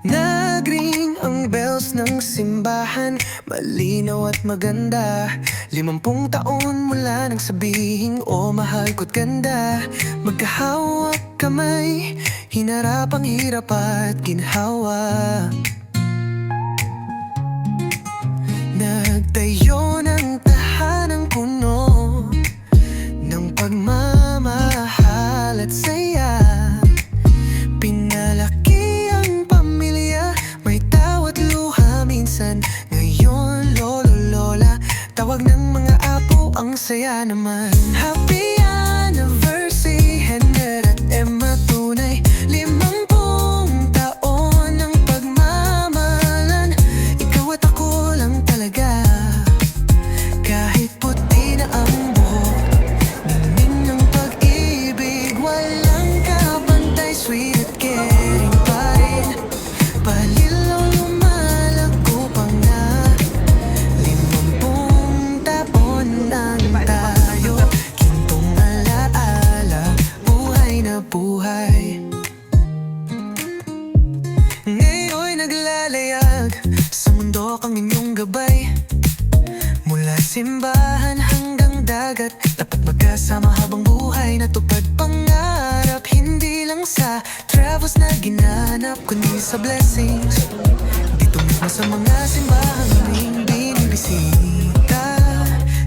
Nagring ang bells ng simbahan, malinaw at maganda. 50 taon mula nang sabihing, oh mahal ko't ganda. Magkahawak kamay, hinarap ang hirap at ginhawa. Nagtayo ng tahanang puno ng pagmamahal at saya. Pinalaki ang pamilya, may tawa't luha minsan. Ngayon lolo lola, tawag ng mga apo, ang saya naman. Happy anniversary, Henry at Emma, tunay 50 taon ng pagmamahalan. Ikaw at ako lang talaga, kahit puti na ang buhok. Ningning ng pag-ibig, walang kapantay, sweet at caring pa rin. Palilaw lumalago pa nga, 50 taon nang tayo. Gintong alaala, buhay na buhay. Ngayon'y naglalayag sa mundo ang inyong gabay. Mula simbahan hanggang dagat, dapat magkasama habang buhay. Natupad pangarap, hindi lang sa travels na ginanap, kundi sa blessings dito mismo sa mga simbahang aming binibisita.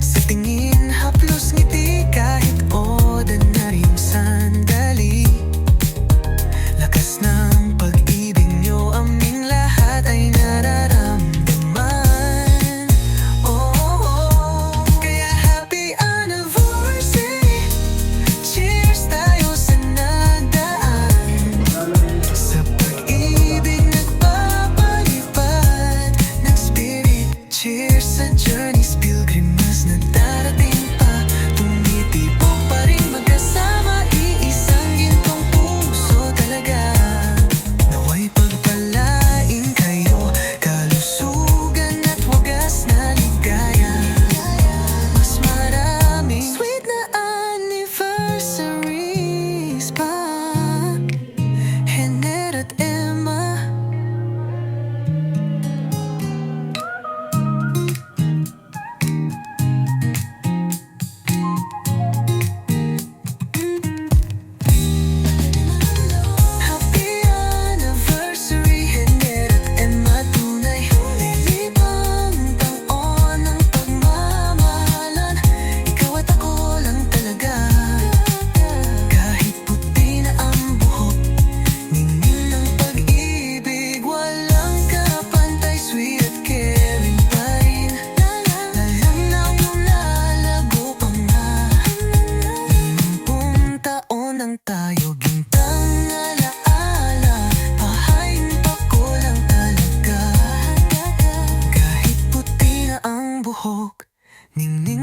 Sa tingin, haplos ngiti, kahit ordinaryong sandali. Lakas ng pag-ibig nyo, aming lahat ay nararamdaman. Oh, kaya happy anniversary, cheers tayo sa nagdaan. Sa pag-ibig nagpapalipad ng spirit, cheers sa journeys, pilgrimas na darating pa. Tumitibok pa rin magkasama, iisang gintong puso talaga. Nawa'y pagpalain kayo, kalusugan at wagas na ligaya. Mas maraming sweet na anniversaries pa, Henry at Emma. Happy anniversary, Henry at Emma, tunay 50 taon ng pagmamahalan. Ikaw at ako lang talaga, kahit puti na ang buhok. Ningning ng pag-ibig, walang kapantay, sweet at caring pa rin. Lalanaw lumalago pa nga, 50 taon nang tayo. Gintang alaala, pahain pa ko lang talaga, kahit puti na ang buhok. Ningning